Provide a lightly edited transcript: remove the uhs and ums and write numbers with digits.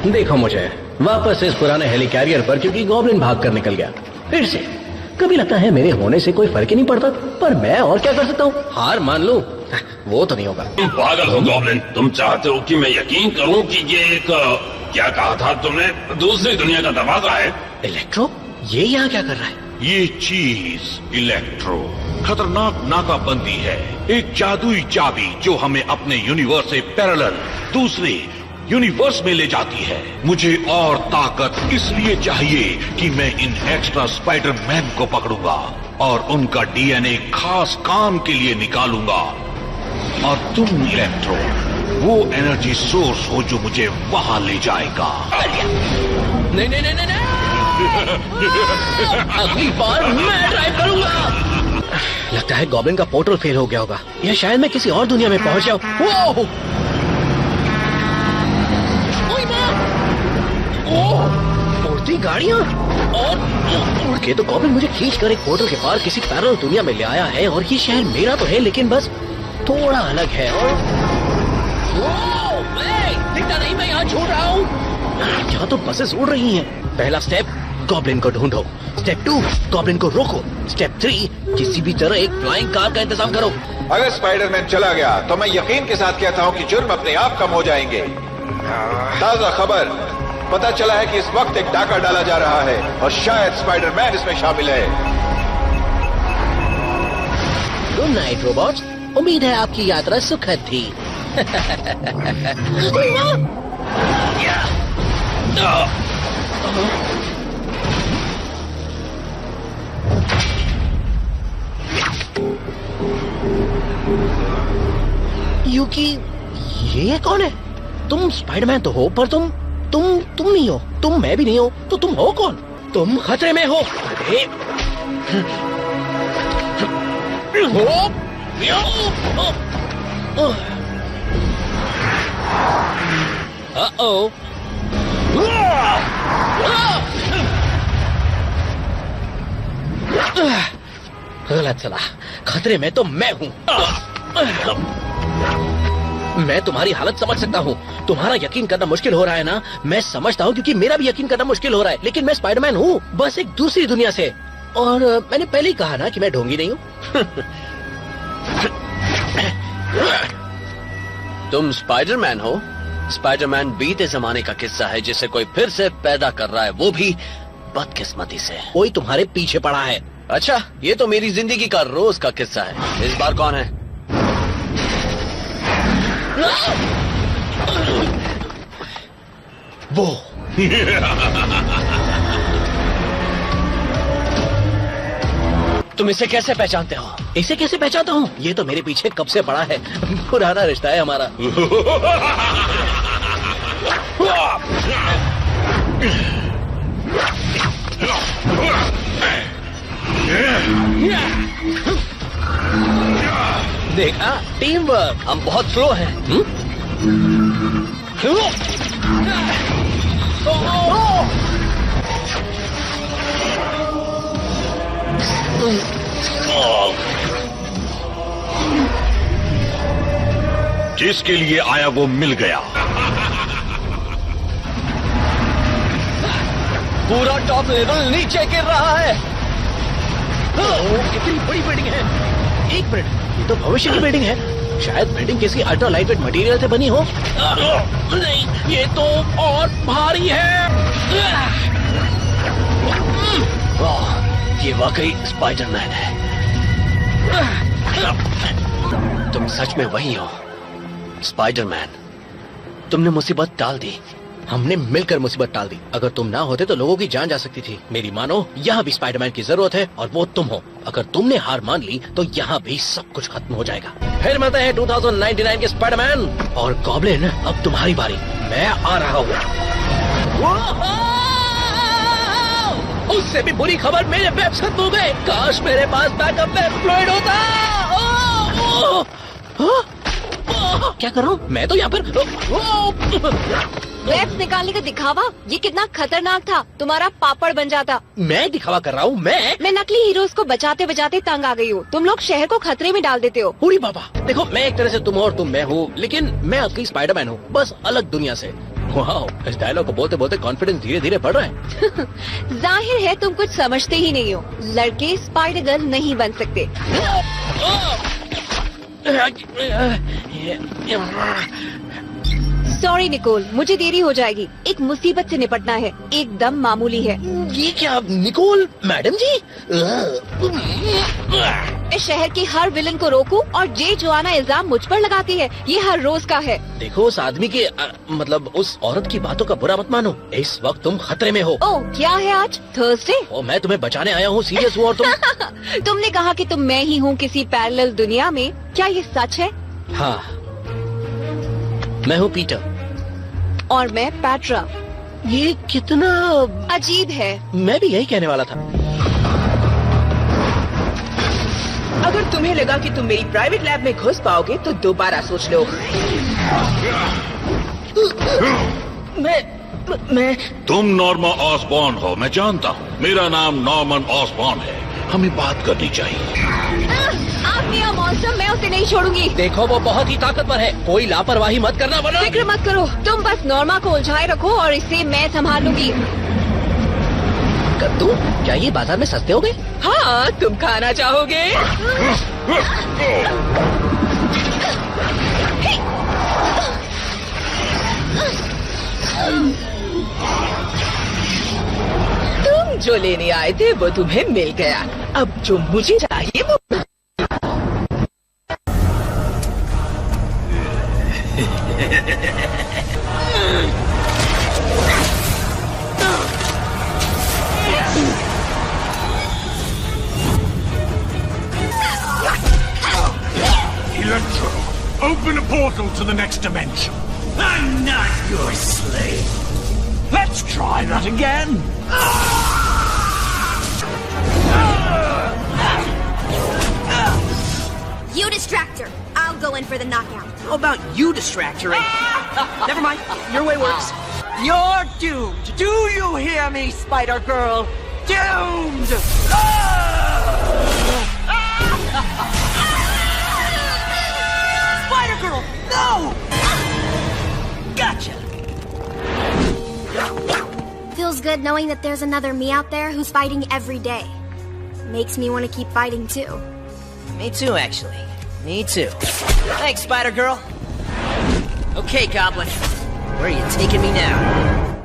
देखो मुझे वापस इस पुराने हेलिकैरियर पर, क्योंकि गॉब्लिन भाग कर निकल गया फिर से। कभी लगता है मेरे होने से कोई फर्क ही नहीं पड़ता, पर मैं और क्या कर सकता हूँ, हार मान लूं? वो तो नहीं होगा। तुम पागल हो गॉब्लिन, तुम चाहते हो कि मैं यकीन करूं कि ये एक क्या कहा था तुमने, दूसरी दुनिया का दरवाजा है? इलेक्ट्रो ये यहाँ क्या कर रहा है? ये चीज इलेक्ट्रो खतरनाक नाकाबंदी है, एक जादुई चाबी जो हमें अपने यूनिवर्स से पैरेलल दूसरे यूनिवर्स में ले जाती है। मुझे और ताकत इसलिए चाहिए कि मैं इन एक्स्ट्रा स्पाइडरमैन को पकड़ूंगा और उनका डीएनए खास काम के लिए निकालूंगा। और तुम इलेक्ट्रो वो एनर्जी सोर्स हो जो मुझे वहां ले जाएगा। नहीं नहीं नहीं नहीं, नहीं। अगली बार मैं ड्राइव करूंगा। लगता है गॉब्लिन का पोर्टल फेल हो गया होगा, या शायद मैं किसी और दुनिया में पहुंच जाऊं। उड़ती गाड़ियां और उड़ के तो गॉब्लिन मुझे खींचकर एक पोर्टल के पार किसी पैरेलल दुनिया में ले आया है। और ये शहर मेरा तो है, लेकिन बस थोड़ा अलग है। और दिखता नहीं मैं यहाँ छोड़ रहा हूँ। यहाँ तो बसेस उड़ रही हैं। पहला स्टेप, गॉब्लिन को ढूंढो। स्टेप 2, गॉब्लिन को रोको। स्टेप 3, किसी भी तरह एक फ्लाइंग कार का इंतजाम करो। अगर स्पाइडरमैन चला गया तो मैं यकीन के साथ कहता हूँ कि जुर्म अपने आप कम हो जाएंगे। ताजा खबर, पता चला है कि इस वक्त एक डाका डाला जा रहा है और शायद स्पाइडरमैन इसमें शामिल है। गुड नाइट रोबोट्स, उम्मीद है आपकी यात्रा सुखद थी। यूकी, ये कौन है? तुम स्पाइडरमैन तो हो, पर तुम नहीं हो। तुम मैं भी नहीं हो, तो तुम हो कौन? तुम खतरे में हो। गलत चला, खतरे में तो मैं हूँ। मैं तुम्हारी हालत समझ सकता हूँ। तुम्हारा यकीन करना मुश्किल हो रहा है ना, मैं समझता हूँ, क्योंकि मेरा भी यकीन करना मुश्किल हो रहा है। लेकिन मैं स्पाइडरमैन हूँ, बस एक दूसरी दुनिया से। और मैंने पहले ही कहा ना कि मैं ढोंगी नहीं हूँ। तुम स्पाइडरमैन हो? स्पाइडरमैन बीते जमाने का किस्सा है जिसे कोई फिर से पैदा कर रहा है, वो भी बदकिस्मती से। कोई तुम्हारे पीछे पड़ा है। अच्छा, ये तो मेरी जिंदगी का रोज का किस्सा है। इस बार कौन है? वो तुम इसे कैसे पहचानते हो? इसे कैसे पहचानता हूँ? ये तो मेरे पीछे कब से पड़ा है। पुराना रिश्ता है हमारा। देखा, टीम वर्क। हम बहुत स्लो हैं। जिसके लिए आया वो मिल गया। पूरा टॉप लेवल नीचे गिर रहा है। कितनी बड़ी बिल्डिंग है। एक मिनट, ये तो भविष्य की बिल्डिंग है। शायद बिल्डिंग किसी अल्ट्रा लाइटवेट मटेरियल से बनी हो। नहीं, ये तो और भारी है। ये वाकई स्पाइडरमैन है। तुम सच में वही हो, स्पाइडरमैन। तुमने मुसीबत टाल दी। हमने मिलकर मुसीबत टाल दी। अगर तुम ना होते तो लोगों की जान जा सकती थी। मेरी मानो, यहाँ भी स्पाइडरमैन की जरूरत है और वो तुम हो। अगर तुमने हार मान ली तो यहाँ भी सब कुछ खत्म हो जाएगा। फिर मिलते हैं 2099 के स्पाइडरमैन। और गॉब्लिन, अब तुम्हारी बारी। मैं आ रहा हूँ। उससे भी बुरी खबर, मेरे वेब्स खत्म हो गए। काश मेरे पास बैकअप वेब फ्लूइड होता। क्या कर रहा हूँ मैं तो यहाँ पर? वेब्स निकालने का दिखावा, ये कितना खतरनाक था। तुम्हारा पापड़ बन जाता। मैं दिखावा कर रहा हूँ? मैं नकली हीरोज को बचाते बचाते तंग आ गई हूँ। तुम लोग शहर को खतरे में डाल देते हो। पूरी बाबा, देखो मैं एक तरह से तुम हो और तुम मैं हूँ, लेकिन मैं असली स्पाइडरमैन हूँ, बस अलग दुनिया से। वाओ, इस डायलॉग को बोलते बोलते कॉन्फिडेंस धीरे धीरे बढ़ रहा है। जाहिर है तुम कुछ समझते ही नहीं हो। लड़के स्पाइडर गर्ल नहीं बन सकते। सॉरी निकोल, मुझे देरी हो जाएगी। एक मुसीबत से निपटना है, एकदम मामूली है। ये क्या निकोल मैडम जी? मैं शहर के हर विलन को रोकूं और जे जोआना इल्जाम मुझ पर लगाती है, ये हर रोज का है। देखो उस आदमी के मतलब उस औरत की बातों का बुरा मत मानो। इस वक्त तुम खतरे में हो। ओह, क्या है आज? थर्सडे? और मैं तुम्हें बचाने आया हूँ, सीरियस हूँ। और तुम तुमने कहा कि तुम मैं ही हूँ किसी पैरेलल दुनिया में, क्या ये सच है? हाँ, मैं हूँ पीटर। और मैं पैट्रा। ये कितना अजीब है। मैं भी यही कहने वाला था। अगर तुम्हें लगा कि तुम मेरी प्राइवेट लैब में घुस पाओगे तो दोबारा सोच लो। मैं तुम नॉर्मा ऑसबॉर्न हो, मैं जानता हूँ। मेरा नाम नॉर्मन ऑसबॉर्न है। हमें बात करनी चाहिए। आप मेरा मॉन्स्टर, मैं उसे नहीं छोड़ूंगी। देखो वो बहुत ही ताकतवर है, कोई लापरवाही मत करना। वरना फिक्र मत करो, तुम बस नॉर्मा को उलझाए रखो और इसे मैं संभाल लूंगी। कद्दू, क्या ये बाजार में सस्ते हो गए? हाँ, तुम खाना चाहोगे? तुम जो लेने आए थे वो तुम्हें मिल गया। अब जो मुझे चाहिए वो Electro, open a portal to the next dimension. I'm not your slave. Let's try that again. You distract her. I'll go in for the knockout. How about you distract her? Never mind. Your way works. You're doomed. Do you hear me, Spider Girl? Doomed! Spider Girl, no! Gotcha. Feels good knowing that there's another me out there who's fighting every day. Makes me want to keep fighting too. Me too, actually. Me too. Thanks, Spider Girl. Okay, Goblin. Where are you taking me now?